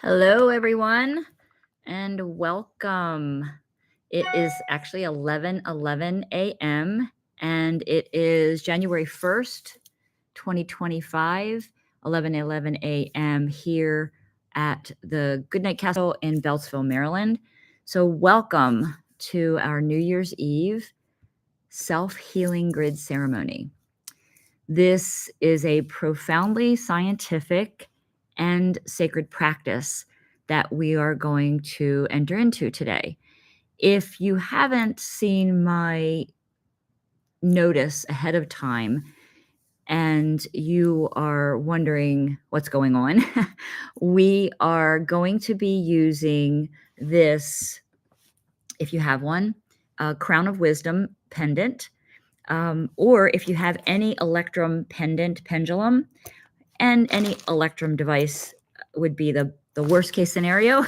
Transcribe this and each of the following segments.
Hello, everyone, and welcome. It is actually 11:11 a.m. and it is January 1st, 2025, 11:11 a.m. here at the Goodnight Castle in Beltsville, Maryland. So welcome to our New Year's Eve self-healing grid ceremony. This is a profoundly scientific and sacred practice that we are going to enter into today. If you haven't seen my notice ahead of time and you are wondering what's going on, we are going to be using this, if you have one, Crown of Wisdom pendant, or if you have any electrum pendulum, and any electrum device would be the worst case scenario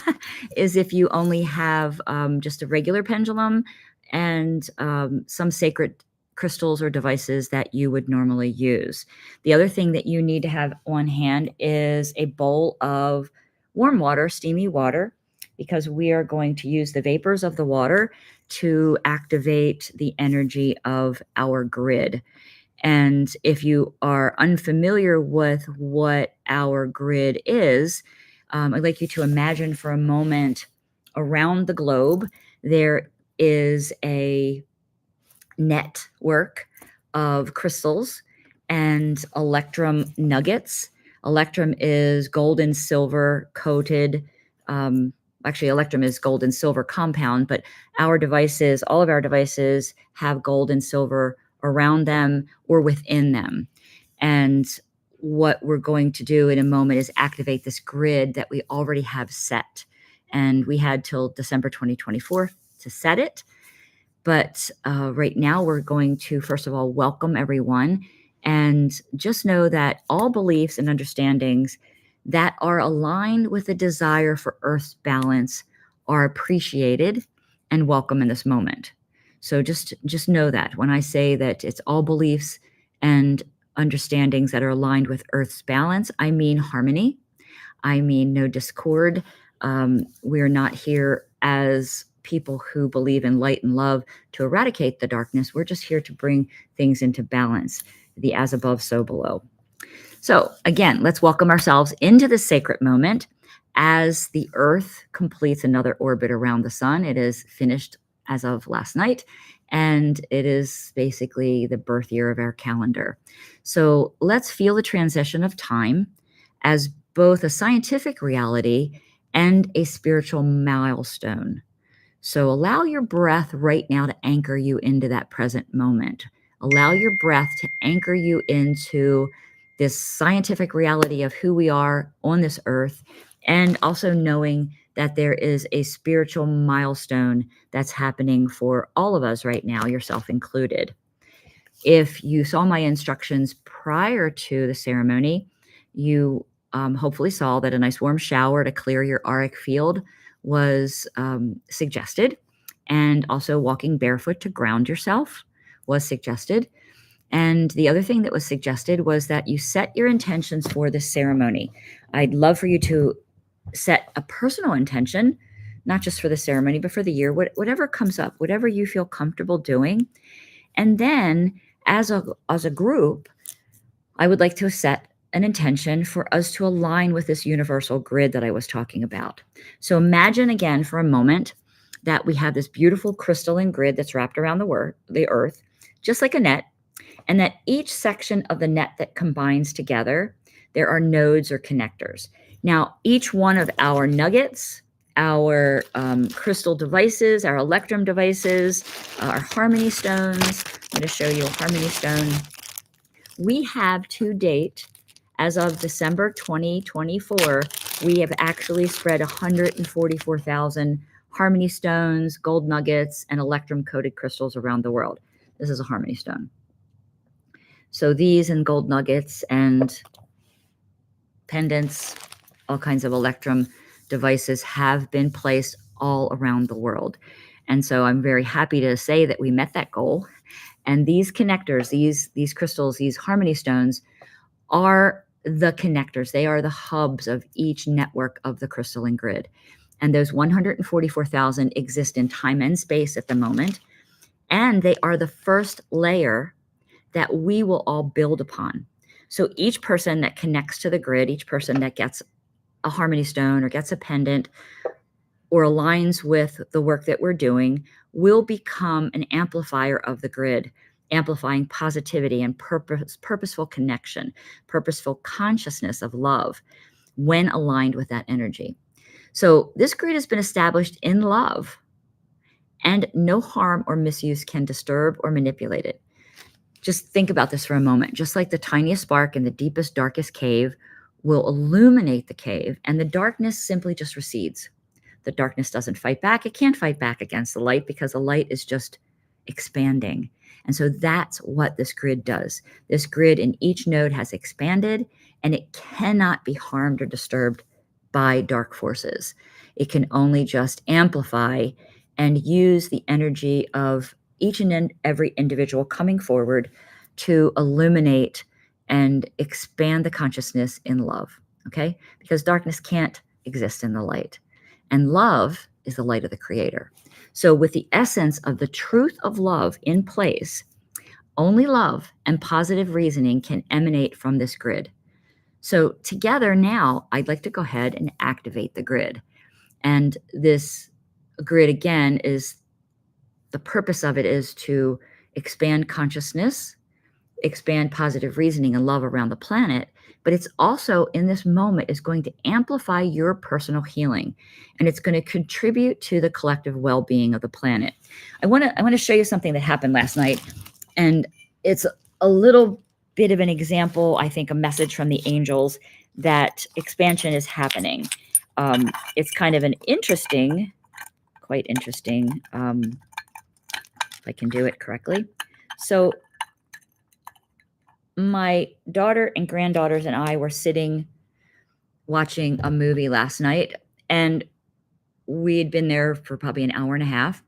is if you only have just a regular pendulum and some sacred crystals or devices that you would normally use. The other thing that you need to have on hand is a bowl of warm water, steamy water, because we are going to use the vapors of the water to activate the energy of our grid. And if you are unfamiliar with what our grid is, I'd like you to imagine for a moment around the globe, there is a network of crystals and electrum nuggets. Electrum is gold and silver coated. Actually, electrum is gold and silver compound, but our devices, all of our devices have gold and silver around them or within them. And what we're going to do in a moment is activate this grid that we already have set. And we had till December 2024 to set it. But right now we're going to, first of all, welcome everyone. And just know that all beliefs and understandings that are aligned with the desire for Earth's balance are appreciated and welcome in this moment. So just know that when I say that it's all beliefs and understandings that are aligned with Earth's balance, I mean harmony. I mean no discord. We're not here as people who believe in light and love to eradicate the darkness. We're just here to bring things into balance, the as above, so below. So again, let's welcome ourselves into this sacred moment as the Earth completes another orbit around the sun. It is finished as of last night, and it is basically the birth year of our calendar. So let's feel the transition of time as both a scientific reality and a spiritual milestone. So allow your breath right now to anchor you into that present moment. Allow your breath to anchor you into this scientific reality of who we are on this earth, and also knowing that there is a spiritual milestone that's happening for all of us right now, yourself included. If you saw my instructions prior to the ceremony, you hopefully saw that a nice warm shower to clear your auric field was suggested, and also walking barefoot to ground yourself was suggested. And the other thing that was suggested was that you set your intentions for this ceremony. I'd love for you to set a personal intention, not just for the ceremony, but for the year, whatever comes up, whatever you feel comfortable doing. And then as a group, I would like to set an intention for us to align with this universal grid that I was talking about. So imagine again for a moment that we have this beautiful crystalline grid that's wrapped around the earth, just like a net, and that each section of the net that combines together, there are nodes or connectors. Now, each one of our nuggets, our crystal devices, our electrum devices, our harmony stones. I'm going to show you a harmony stone. We have to date, as of December 2024, we have actually spread 144,000 harmony stones, gold nuggets, and electrum coated crystals around the world. This is a harmony stone. So these and gold nuggets and pendants, all kinds of electrum devices have been placed all around the world. And so I'm very happy to say that we met that goal. And these connectors, these crystals, these harmony stones are the connectors. They are the hubs of each network of the crystalline grid. And those 144,000 exist in time and space at the moment. And they are the first layer that we will all build upon. So each person that connects to the grid, each person that gets a harmony stone or gets a pendant or aligns with the work that we're doing will become an amplifier of the grid, amplifying positivity and purposeful connection, purposeful consciousness of love when aligned with that energy. So this grid has been established in love, and no harm or misuse can disturb or manipulate it. Just think about this for a moment. Just like the tiniest spark in the deepest, darkest cave will illuminate the cave, and the darkness simply just recedes. The darkness doesn't fight back. It can't fight back against the light because the light is just expanding. And so that's what this grid does. This grid in each node has expanded, and it cannot be harmed or disturbed by dark forces. It can only just amplify and use the energy of each and every individual coming forward to illuminate and expand the consciousness in love, okay? Because darkness can't exist in the light. And love is the light of the creator. So with the essence of the truth of love in place, only love and positive reasoning can emanate from this grid. So together now, I'd like to go ahead and activate the grid. And this grid, again, is the purpose of it is to expand consciousness, expand positive reasoning and love around the planet, but it's also in this moment is going to amplify your personal healing, and it's going to contribute to the collective well-being of the planet. I want to show you something that happened last night, and it's a little bit of an example, I think, a message from the angels that expansion is happening. It's kind of an interesting, quite interesting, if I can do it correctly. So my daughter and granddaughters and I were sitting watching a movie last night, and we'd been there for probably an hour and a half,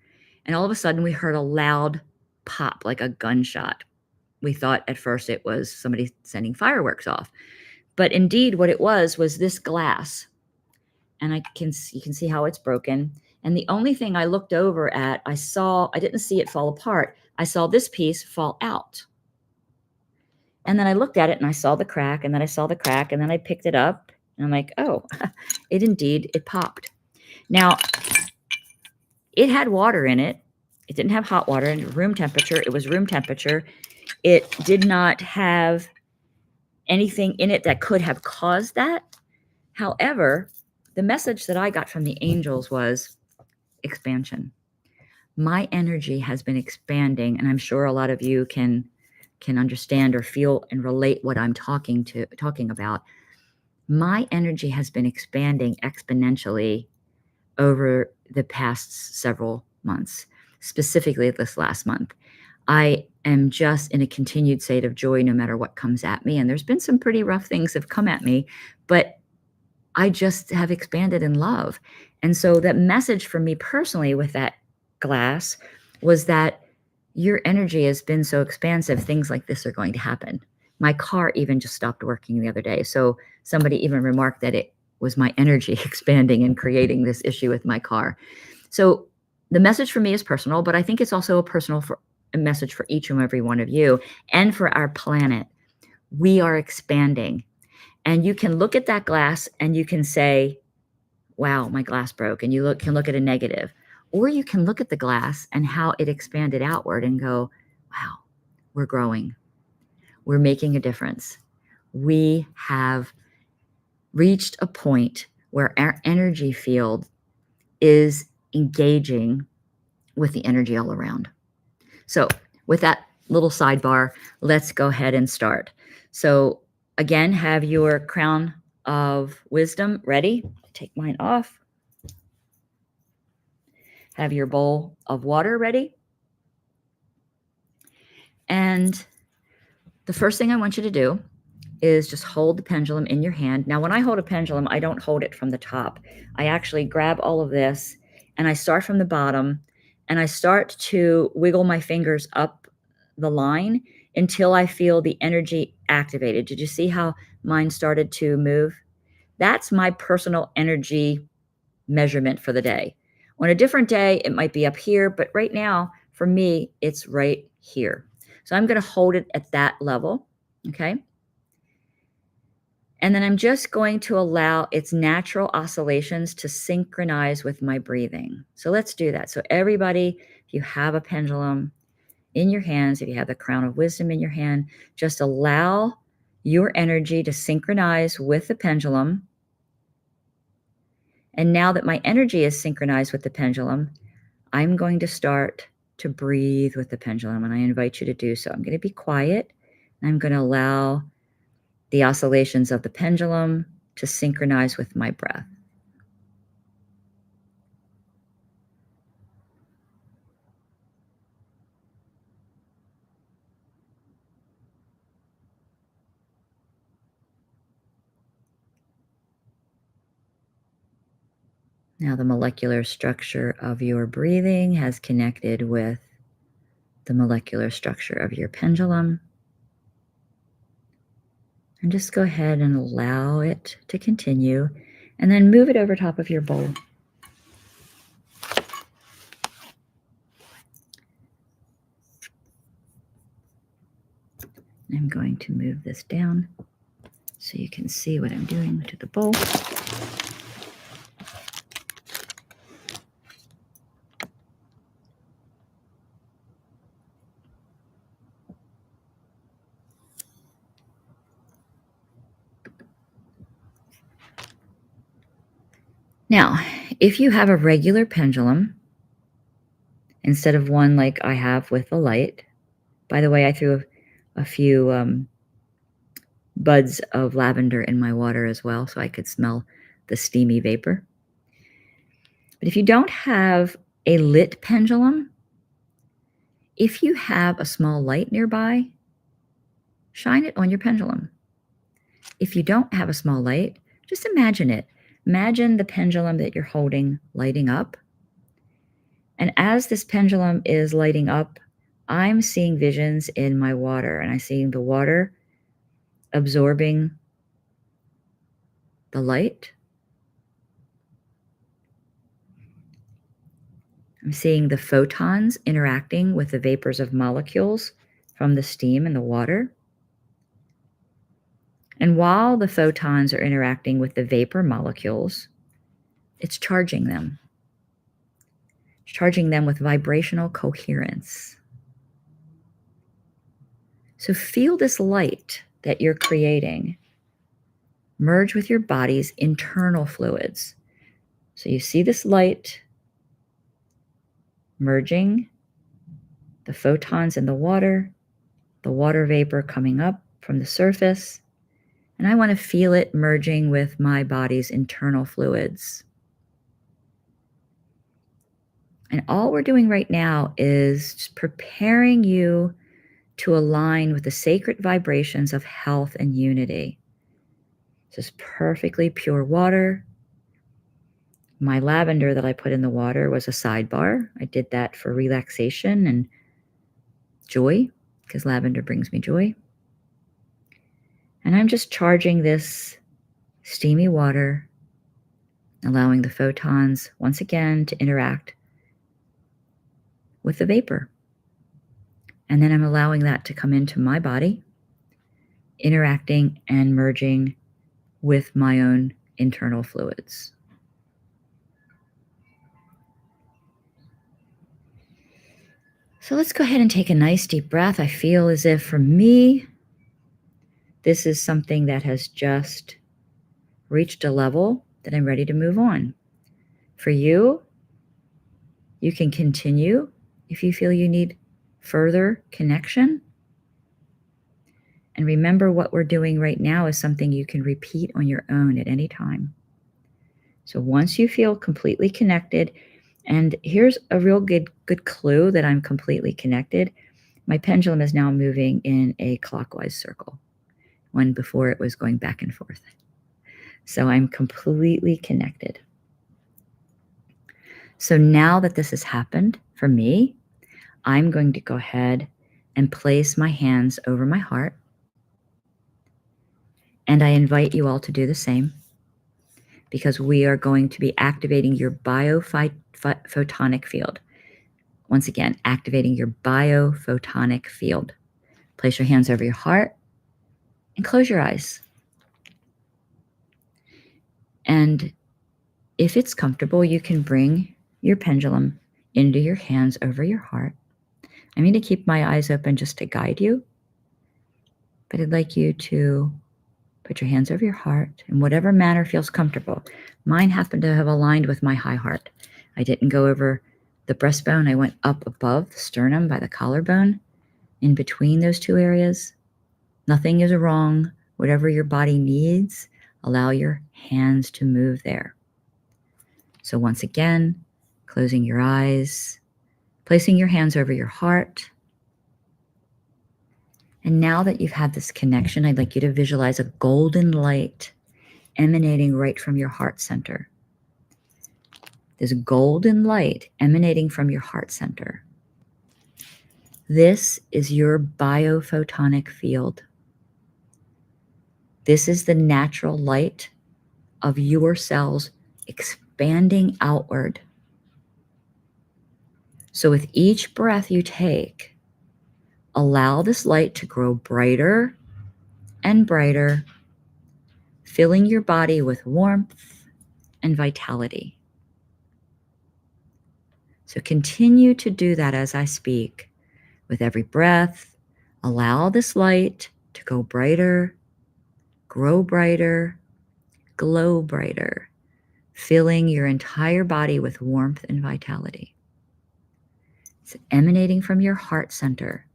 and all of a sudden we heard a loud pop, like a gunshot. We thought at first it was somebody sending fireworks off, but indeed what it was this glass, and you can see how it's broken. And the only thing I looked over at, I didn't see it fall apart. I saw this piece fall out. And then I looked at it and I saw the crack, and then I saw the crack, and then I picked it up and I'm like, oh, it popped. Now, it had water in it. It didn't have hot water in room temperature. It was room temperature. It did not have anything in it that could have caused that. However, the message that I got from the angels was expansion. My energy has been expanding, and I'm sure a lot of you can understand or feel and relate what I'm talking about. My energy has been expanding exponentially over the past several months, specifically this last month. I am just in a continued state of joy no matter what comes at me. And there's been some pretty rough things that have come at me, but I just have expanded in love. And so that message for me personally with that glass was that your energy has been so expansive, things like this are going to happen. My car even just stopped working the other day. So somebody even remarked that it was my energy expanding and creating this issue with my car. So the message for me is personal, but I think it's also a message for each and every one of you and for our planet. We are expanding. And you can look at that glass and you can say, wow, my glass broke. And you can look at a negative. Or you can look at the glass and how it expanded outward and go, wow, we're growing. We're making a difference. We have reached a point where our energy field is engaging with the energy all around. So with that little sidebar, let's go ahead and start. So again, have your crown of wisdom ready. Take mine off. Have your bowl of water ready. And the first thing I want you to do is just hold the pendulum in your hand. Now, when I hold a pendulum, I don't hold it from the top. I actually grab all of this and I start from the bottom and I start to wiggle my fingers up the line until I feel the energy activated. Did you see how mine started to move? That's my personal energy measurement for the day. On a different day, it might be up here, but right now, for me, it's right here. So I'm going to hold it at that level, okay? And then I'm just going to allow its natural oscillations to synchronize with my breathing. So let's do that. So everybody, if you have a pendulum in your hands, if you have the crown of wisdom in your hand, just allow your energy to synchronize with the pendulum. And now that my energy is synchronized with the pendulum, I'm going to start to breathe with the pendulum, and I invite you to do so. I'm going to be quiet, and I'm going to allow the oscillations of the pendulum to synchronize with my breath. Now the molecular structure of your breathing has connected with the molecular structure of your pendulum. And just go ahead and allow it to continue, and then move it over top of your bowl. I'm going to move this down so you can see what I'm doing to the bowl. Now, if you have a regular pendulum, instead of one like I have with the light, by the way, I threw a few buds of lavender in my water as well so I could smell the steamy vapor. But if you don't have a lit pendulum, if you have a small light nearby, shine it on your pendulum. If you don't have a small light, just imagine it. Imagine the pendulum that you're holding lighting up. And as this pendulum is lighting up, I'm seeing visions in my water, and I'm seeing the water absorbing the light. I'm seeing the photons interacting with the vapors of molecules from the steam and the water. And while the photons are interacting with the vapor molecules, it's charging them. It's charging them with vibrational coherence. So feel this light that you're creating merge with your body's internal fluids. So you see this light merging the photons in the water vapor coming up from the surface, and I want to feel it merging with my body's internal fluids. And all we're doing right now is just preparing you to align with the sacred vibrations of health and unity. This is perfectly pure water. My lavender that I put in the water was a sidebar. I did that for relaxation and joy, because lavender brings me joy. And I'm just charging this steamy water, allowing the photons once again to interact with the vapor. And then I'm allowing that to come into my body, interacting and merging with my own internal fluids. So let's go ahead and take a nice deep breath. I feel as if for me, this is something that has just reached a level that I'm ready to move on. For you, you can continue if you feel you need further connection. And remember, what we're doing right now is something you can repeat on your own at any time. So once you feel completely connected, and here's a real good clue that I'm completely connected. My pendulum is now moving in a clockwise circle, when before it was going back and forth. So I'm completely connected. So now that this has happened for me, I'm going to go ahead and place my hands over my heart. And I invite you all to do the same, because we are going to be activating your biophotonic field. Once again, activating your biophotonic field. Place your hands over your heart and close your eyes. And if it's comfortable, you can bring your pendulum into your hands over your heart. I'm going to keep my eyes open just to guide you, but I'd like you to put your hands over your heart in whatever manner feels comfortable. Mine happened to have aligned with my high heart. I didn't go over the breastbone. I went up above the sternum by the collarbone, in between those two areas. Nothing is wrong. Whatever your body needs, allow your hands to move there. So once again, closing your eyes, placing your hands over your heart. And now that you've had this connection, I'd like you to visualize a golden light emanating right from your heart center. This golden light emanating from your heart center. This is your biophotonic field. This is the natural light of your cells expanding outward. So with each breath you take, allow this light to grow brighter and brighter, filling your body with warmth and vitality. So continue to do that as I speak. With every breath, allow this light to go brighter, grow brighter, glow brighter, filling your entire body with warmth and vitality. It's emanating from your heart center.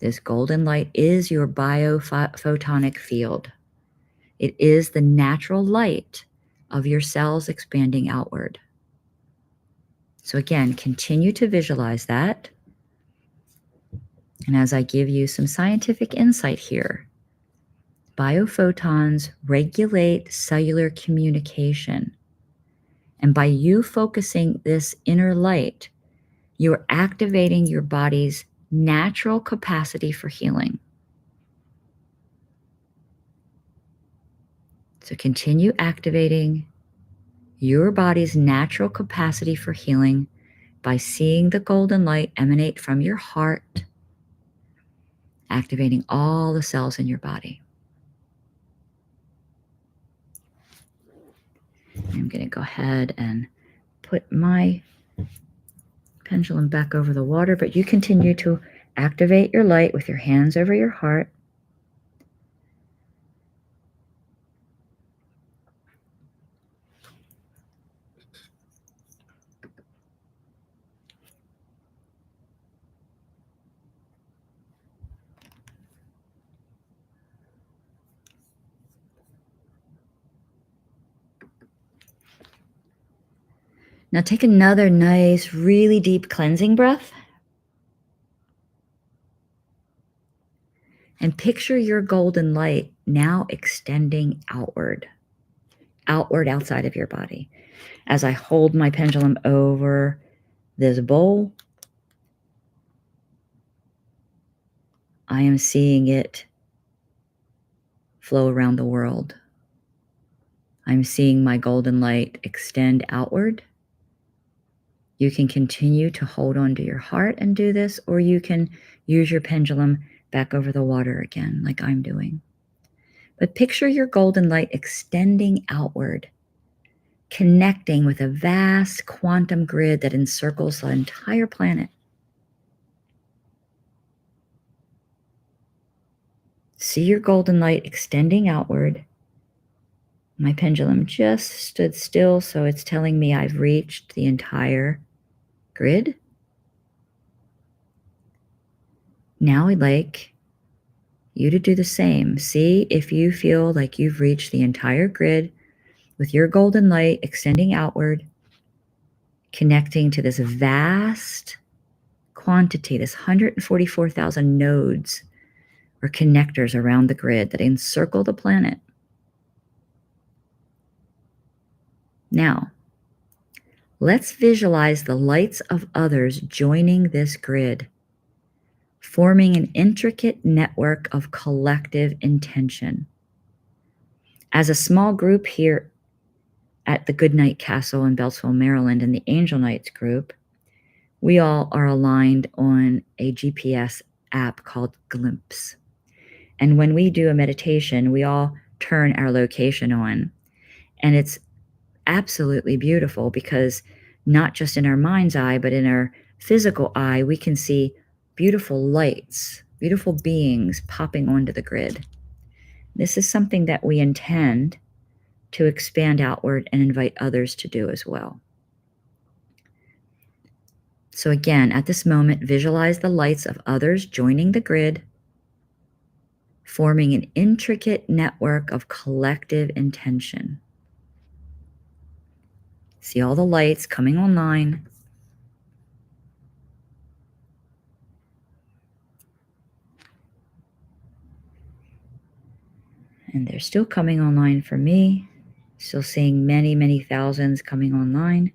This golden light is your biophotonic field. It is the natural light of your cells expanding outward. So again, continue to visualize that. And as I give you some scientific insight here, biophotons regulate cellular communication. And by you focusing this inner light, you're activating your body's natural capacity for healing. So continue activating your body's natural capacity for healing by seeing the golden light emanate from your heart, activating all the cells in your body. I'm going to go ahead and put my pendulum back over the water, but you continue to activate your light with your hands over your heart. Now take another nice, really deep cleansing breath. And picture your golden light now extending outward outside of your body. As I hold my pendulum over this bowl, I am seeing it flow around the world. I'm seeing my golden light extend outward. You can continue to hold on to your heart and do this, or you can use your pendulum back over the water again, like I'm doing. But picture your golden light extending outward, connecting with a vast quantum grid that encircles the entire planet. See your golden light extending outward. My pendulum just stood still, so it's telling me I've reached the entire grid. Now I'd like you to do the same. See if you feel like you've reached the entire grid with your golden light extending outward, connecting to this vast quantity, this 144,000 nodes or connectors around the grid that encircle the planet. Now, let's visualize the lights of others joining this grid, forming an intricate network of collective intention. As a small group here at the Goodnight Castle in Beltsville, Maryland, and the Angel Knights group, we all are aligned on a GPS app called Glimpse. And when we do a meditation, we all turn our location on. And it's absolutely beautiful because not just in our mind's eye, but in our physical eye, we can see beautiful lights, beautiful beings popping onto the grid. This is something that we intend to expand outward and invite others to do as well. So again, at this moment, visualize the lights of others joining the grid, forming an intricate network of collective intention. See all the lights coming online. And they're still coming online for me. Still seeing many, many thousands coming online.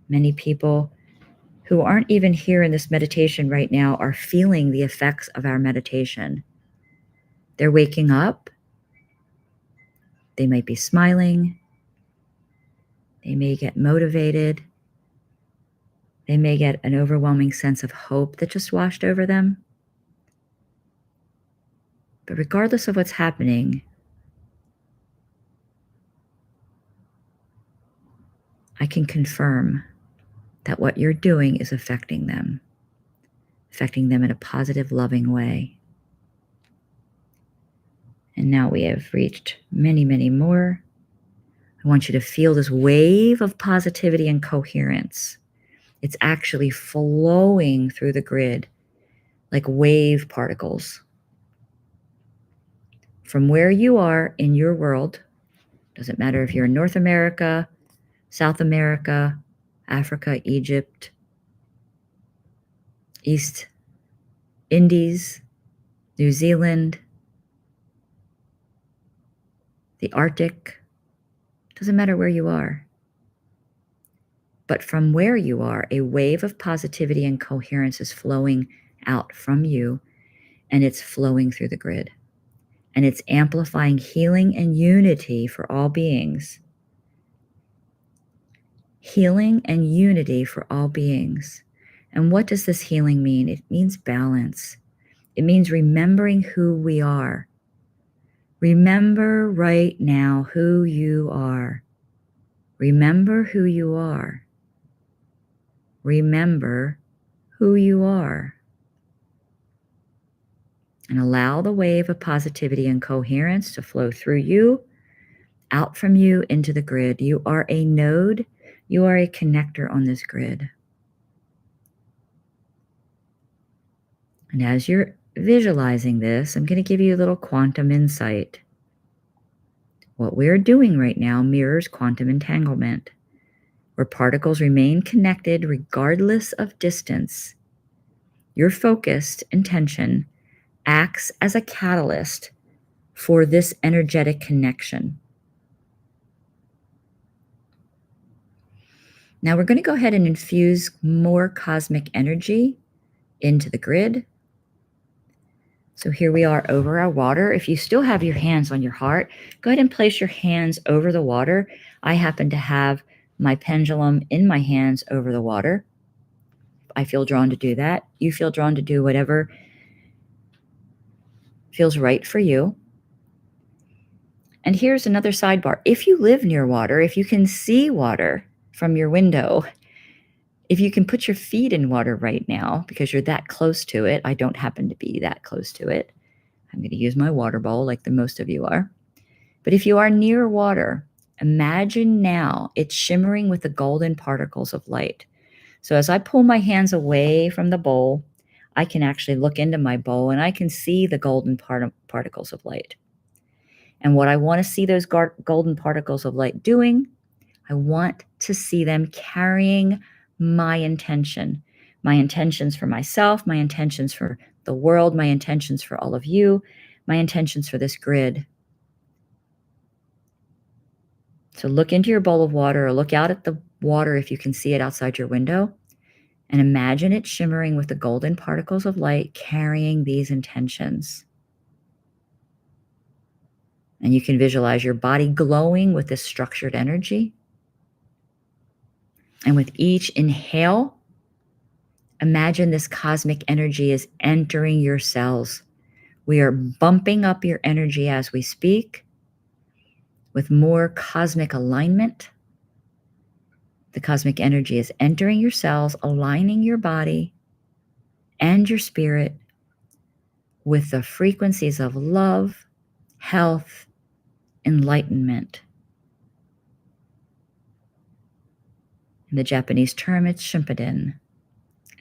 Many people who aren't even here in this meditation right now are feeling the effects of our meditation. They're waking up. They might be smiling. They may get motivated. They may get an overwhelming sense of hope that just washed over them. But regardless of what's happening, I can confirm that what you're doing is affecting them in a positive, loving way. And now we have reached many, many more. I want you to feel this wave of positivity and coherence. It's actually flowing through the grid like wave particles. From where you are in your world, doesn't matter if you're in North America, South America, Africa, Egypt, East Indies, New Zealand, the Arctic, doesn't matter where you are. But from where you are, a wave of positivity and coherence is flowing out from you, and it's flowing through the grid. And it's amplifying healing and unity for all beings. Healing and unity for all beings. And what does this healing mean? It means balance. It means remembering who we are. Remember right now who you are. Remember who you are. Remember who you are. And allow the wave of positivity and coherence to flow through you, out from you into the grid. You are a node. You are a connector on this grid. And as you're visualizing this, I'm going to give you a little quantum insight. What we're doing right now mirrors quantum entanglement, where particles remain connected regardless of distance. Your focused intention acts as a catalyst for this energetic connection. Now we're going to go ahead and infuse more cosmic energy into the grid. So here we are over our water. If you still have your hands on your heart, go ahead and place your hands over the water. I happen to have my pendulum in my hands over the water. I feel drawn to do that. You feel drawn to do whatever feels right for you. And here's another sidebar. If you live near water, if you can see water from your window, if you can put your feet in water right now because you're that close to it, I don't happen to be that close to it. I'm going to use my water bowl like the most of you are. But if you are near water, imagine now it's shimmering with the golden particles of light. So as I pull my hands away from the bowl, I can actually look into my bowl and I can see the golden particles of light. And what I want to see those golden particles of light doing, I want to see them carrying my intentions for myself, my intentions for the world, my intentions for all of you, my intentions for this grid. So look into your bowl of water or look out at the water if you can see it outside your window And imagine it shimmering with the golden particles of light carrying these intentions. And you can visualize your body glowing with this structured energy. And with each inhale, imagine this cosmic energy is entering your cells. We are bumping up your energy as we speak with more cosmic alignment. The cosmic energy is entering your cells, aligning your body and your spirit with the frequencies of love, health, enlightenment. In the Japanese term, it's Shimpuden,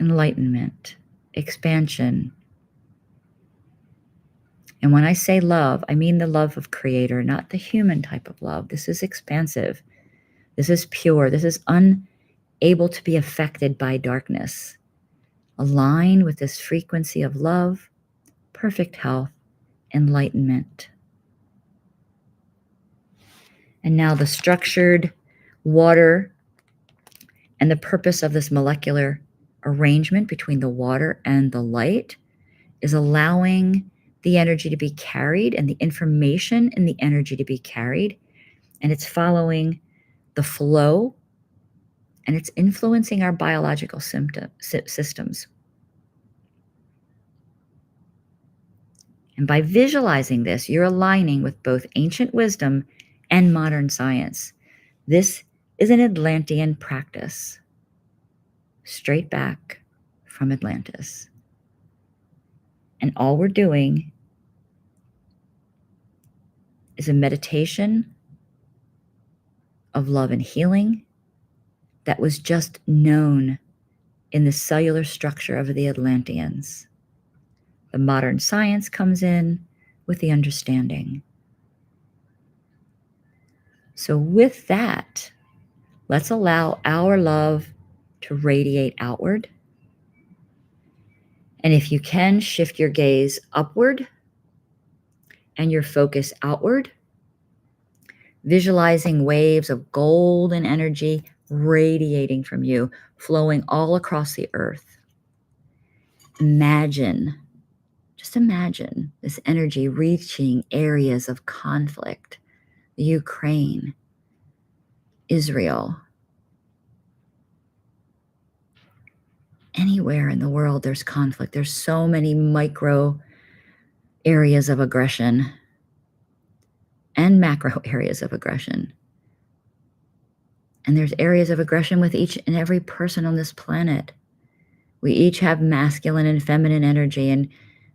enlightenment, expansion. And when I say love, I mean the love of Creator, not the human type of love. This is expansive. This is pure. This is unable to be affected by darkness. Align with this frequency of love, perfect health, enlightenment. And now the structured water and the purpose of this molecular arrangement between the water and the light is allowing the energy to be carried and the information in the energy to be carried. And it's following the flow and it's influencing our biological systems. And by visualizing this, you're aligning with both ancient wisdom and modern science. This is an Atlantean practice, straight back from Atlantis. And all we're doing is a meditation of love and healing that was just known in the cellular structure of the Atlanteans. The modern science comes in with the understanding. So with that, let's allow our love to radiate outward. And if you can, shift your gaze upward and your focus outward, visualizing waves of golden energy radiating from you, flowing all across the earth. Just imagine this energy reaching areas of conflict, the Ukraine, Israel. Anywhere in the world there's conflict. There's so many micro areas of aggression and macro areas of aggression. And there's areas of aggression with each and every person on this planet. We each have masculine and feminine energy, and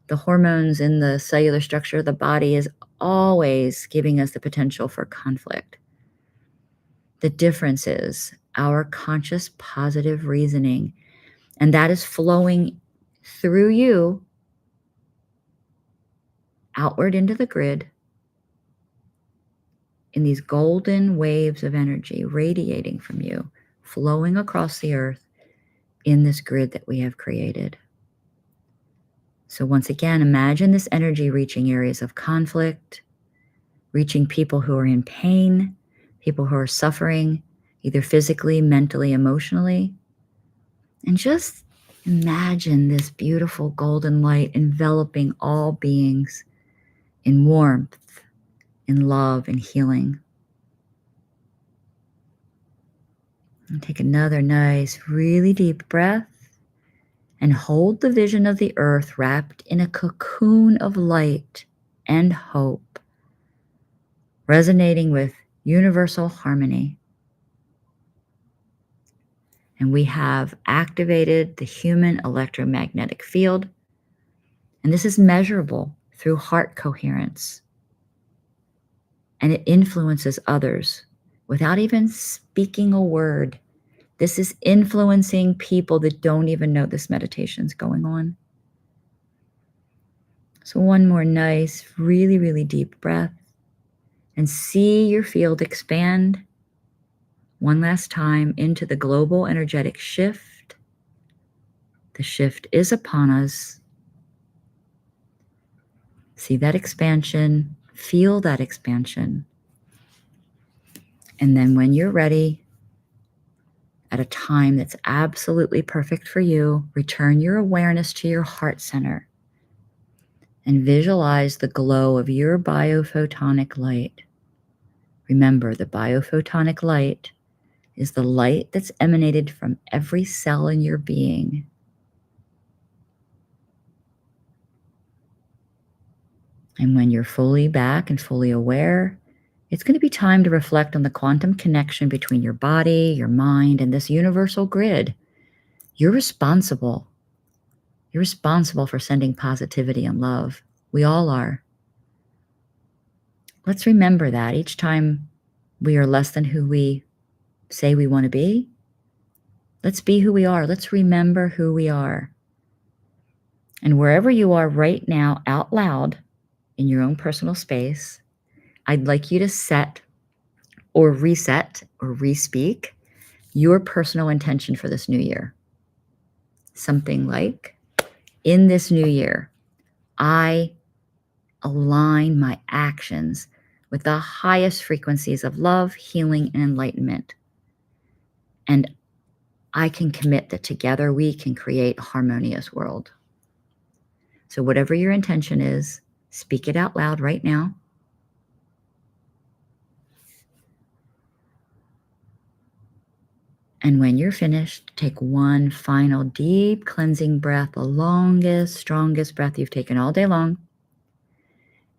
the hormones in the cellular structure of the body is always giving us the potential for conflict. The difference is our conscious positive reasoning, and that is flowing through you outward into the grid in these golden waves of energy radiating from you, flowing across the earth in this grid that we have created. So once again, imagine this energy reaching areas of conflict, reaching people who are in pain, people who are suffering, either physically, mentally, emotionally. And just imagine this beautiful golden light enveloping all beings in warmth, in love, and healing. And take another nice, really deep breath and hold the vision of the earth wrapped in a cocoon of light and hope, resonating with universal harmony. And we have activated the human electromagnetic field, and this is measurable through heart coherence. And it influences others without even speaking a word. This is influencing people that don't even know this meditation's going on. So one more nice, really, really deep breath and see your field expand one last time into the global energetic shift. The shift is upon us. See that expansion, feel that expansion. And then when you're ready, at a time that's absolutely perfect for you, return your awareness to your heart center and visualize the glow of your biophotonic light. Remember, the biophotonic light is the light that's emanated from every cell in your being. And when you're fully back and fully aware, it's going to be time to reflect on the quantum connection between your body, your mind, and this universal grid. You're responsible. You're responsible for sending positivity and love. We all are. Let's remember that each time we are less than who we say we want to be, let's be who we are. Let's remember who we are. And wherever you are right now, out loud, in your own personal space, I'd like you to set or reset or re-speak your personal intention for this new year. Something like, in this new year, I align my actions with the highest frequencies of love, healing, and enlightenment. And I can commit that together we can create a harmonious world. So whatever your intention is, speak it out loud right now. And when you're finished, take one final deep cleansing breath, the longest, strongest breath you've taken all day long,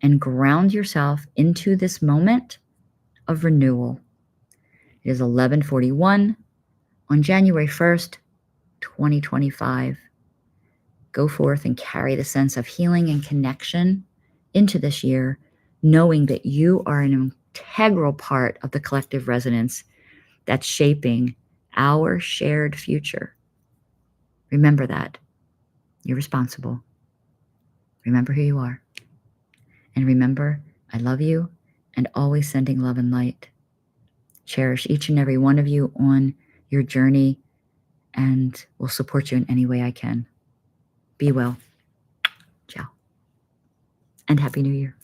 and ground yourself into this moment of renewal. It is 11:41 on January 1st, 2025. Go forth and carry the sense of healing and connection into this year, knowing that you are an integral part of the collective resonance that's shaping our shared future. Remember that. You're responsible. Remember who you are. And remember, I love you and always sending love and light. Cherish each and every one of you on your journey and will support you in any way I can. Be well. Ciao. And Happy New Year.